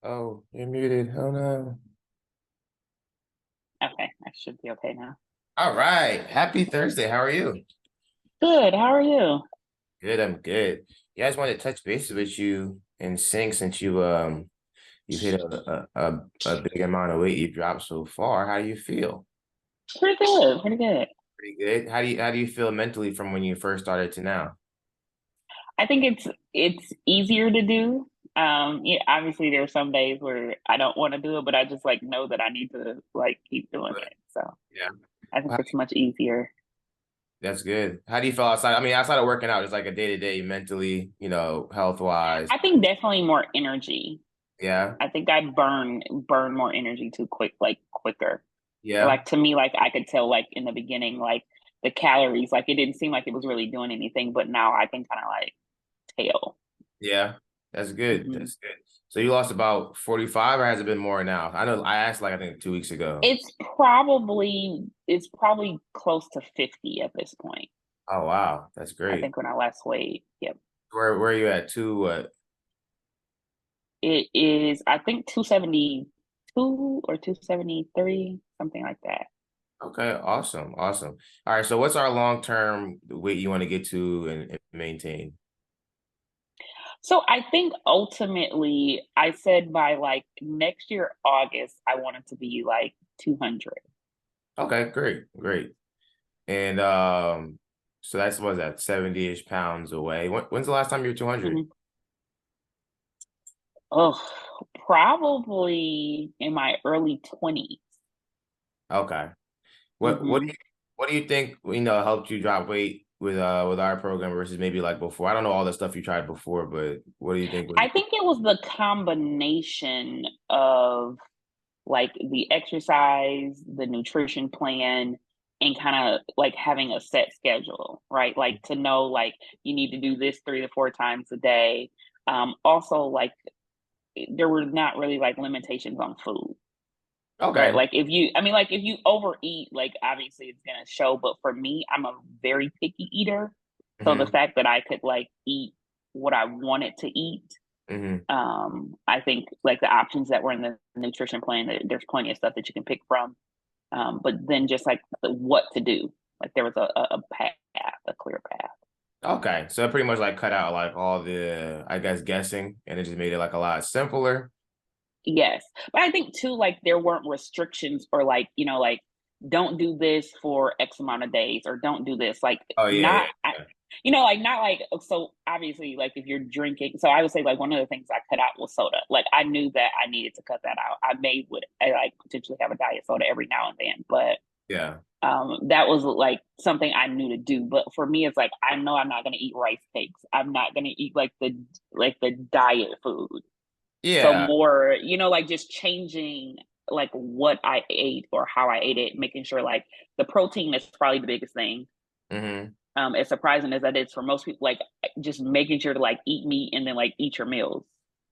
Oh, you're muted. Oh no. Okay, I should be okay now. All right. Happy Thursday. How are you? Good. How are you? Good, I'm good. Yeah, I just wanted to touch base with you and sing since you've hit a big amount of weight you've dropped so far. How do you feel? Pretty good. Pretty good. Pretty good. How do you feel mentally from when you first started to now? I think it's easier to do. Yeah, obviously there are some days where I don't want to do it, but I just like know that I need to like keep doing But it. So yeah. I think Well, it's much easier. that's good. How do you feel outside? I mean, outside of working out, it's like a day to day mentally, health wise. I think definitely more energy. Yeah. I think I burn more energy too quicker. Yeah. Like to me, like I could tell like in the beginning, like the calories, like it didn't seem like it was really doing anything, but now I can kind of like tell. Yeah, that's good. Mhm. That's good. So you lost about 45, or has it been more now? I know I asked like I think 2 weeks ago. It's probably close to 50 at this point. Oh wow, that's I great. think when I last weighed, yep. Where are you at? Two what? It is I think 272 or 273, something like that. Okay, awesome, awesome. All right, so what's our long-term weight you want to get to and maintain? So I think ultimately I said by like next year August I wanted to be like 200. Okay, great, great. And so that's what was that 70-ish pounds away. When's the last time you were 200? Mm-hmm. Oh, probably in my early 20s. Okay. What what do Mm-hmm. you what do you think, helped you drop weight with our program versus maybe like before? I don't know all the stuff you tried before, but what do you think was I think it was the combination of like the exercise, the nutrition plan, and kind of like having a set schedule, right? Like to know like you need to do this 3 to 4 times a day. Also, like there were not really like limitations on food, right? okay. Like if you overeat, like obviously it's gonna show. But for me, I'm a very picky eater, so the Hmm. fact that I could like eat what I wanted to eat, Hmm. I think like the options that were in the nutrition plan, there's plenty of stuff that you can pick from. But then just like what to do, like there was a path, a clear path. Okay. So it pretty much like cut out like all the, I guess, guessing, and it just made it like a lot simpler. Yes, but I think too, like there weren't restrictions or like like don't do this for X amount of days or don't do this. Like Oh yeah, not, yeah. like not like so. Obviously, like if you're drinking, so I would say like one of the things I cut out was soda. Like I knew that I needed to cut that out. I like potentially have a diet soda every now and then, but Yeah. that was like something I knew to do. But for me, it's like I know I'm not going to eat rice cakes. I'm not going to eat like the diet food. So Yeah. more, like just changing like what I ate or how I ate it, making sure like the protein is probably the biggest thing. Hmm. As surprising as that is for most people, like just making sure to like eat meat and then like eat your meals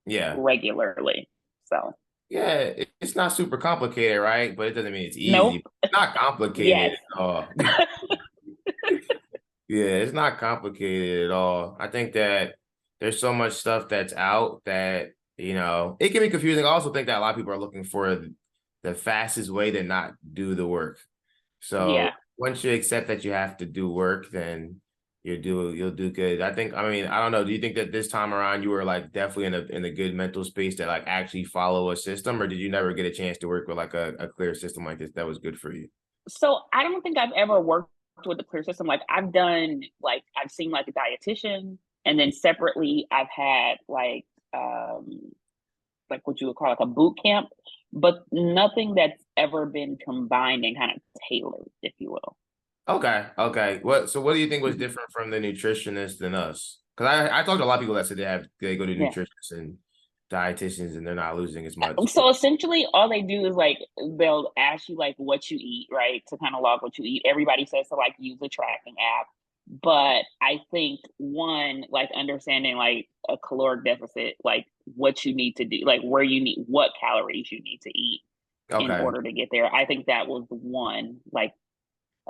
Yeah. regularly. So Yeah. It's not super complicated, right? But it doesn't mean it's easy. nope. It's not complicated Yes. at all. Yeah, it's not complicated at all. I think that there's so much stuff that's out that, it can be confusing. I also think that a lot of people are looking for the fastest way to not do the work. So Yeah. once you accept that you have to do work, then you'll do good. I mean, I don't know. Do you think that this time around you were like definitely in a good mental space to like actually follow a system, or did you never get a chance to work with like a clear system like this that was good for you? So I don't think I've ever worked with the clear system. Like I've seen like a dietitian, and then separately I've had like what you would call like a boot camp, but nothing that's ever been combined and kind of tailored, if you will. Okay, okay. So what do you think was Mhm. different from the nutritionist than us? Because I talked to a lot of people that said they go to Yeah. nutritionists and dietitians and they're not losing as much. So essentially, all they do is like they'll ask you like what you eat, right? To kind of log what you eat. Everybody says to like use a tracking app, but I think one like understanding like a caloric deficit, like what you need to do, like where you need what calories you need to eat in Okay. order to get there. I think that was one. Like,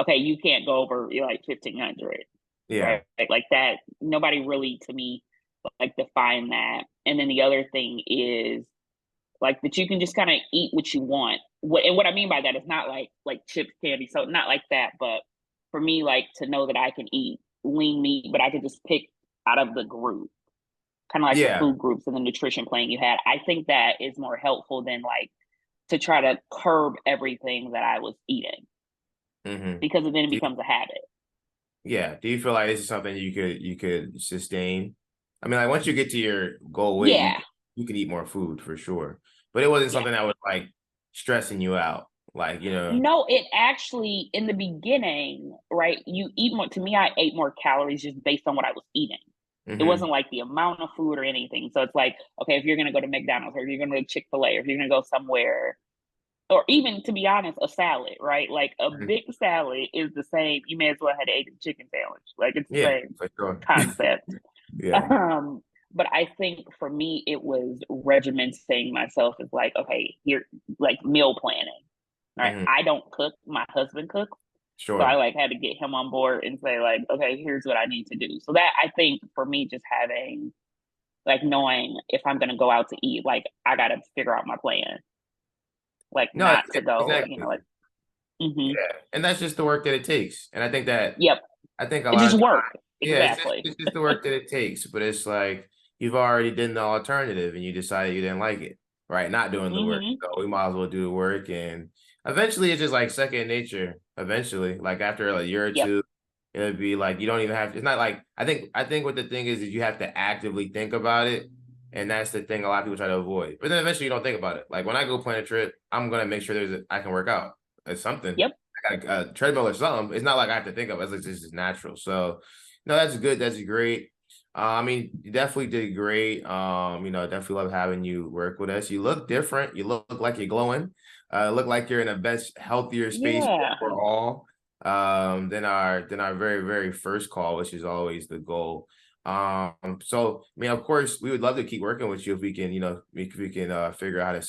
okay, you can't go over like 1,500, Yeah. right? Like that. Nobody really to me like define that. And then the other thing is like that you can just kind of eat what you want. What I mean by that is not like chips, candy, so not like that, but for me, like to know that I can eat lean meat, but I can just pick out of the group, kind of like the Yeah. food groups and the nutrition plan you had. I think that is more helpful than like to try to curb everything that I was eating Mm-hmm. because then it becomes a habit. Yeah. Do you feel like this is something you could sustain? I mean, like once you get to your goal weight, Yeah. you can eat more food for sure. But it wasn't Yeah. something that was like stressing you out. Like, you know. No, it actually in the beginning, right? You eat more. To me, I ate more calories just based on what I was eating. It Hmm. wasn't like the amount of food or anything. So it's like, okay, if you're gonna go to McDonald's or if you're gonna go to Chick-fil-A or if you're gonna go somewhere, or even to be honest, a salad, right? Like a big salad is the same. You may as well have ate a chicken sandwich. Like it's the Yeah, same for sure. concept. Yeah. Um, but I think for me, it was regimenting myself as like, okay, here, like meal planning. Right. Hmm. I don't cook. My husband cooks. So I Sure. like had to get him on board and say like, okay, here's what I need to do. So that I think for me, just having like knowing if I'm gonna go out to eat, like I gotta figure out my plan, like No, not to go, exactly. like, mm-hmm. Yeah. And that's just the work that it takes. And Yep, I think a it lot just of work yeah, exactly. it's just the work that it takes, but it's like you've already done the alternative and you decided you didn't like it, right? Not doing the work. Mm-hmm. So we might as well do the work. And eventually it's just like second nature. Eventually, like after a year or Yep, two, it'll be like you don't even have to, it's not like I think what the thing is you have to actively think about it. And that's the thing a lot of people try to avoid. But then eventually you don't think about it. Like when I go plan a trip, I'm gonna make sure I can work out. It's something. yep, I got a treadmill or something. It's not like I have to think of it. It's like this is natural. So no, that's good. That's great. I mean, you definitely did great. Definitely love having you work with us. You look different. You look like you're glowing. Look like you're in a best, healthier space yeah, overall. Than our very, very first call, which is always the goal. So I mean, of course, we would love to keep working with you if we can, if we can figure out how to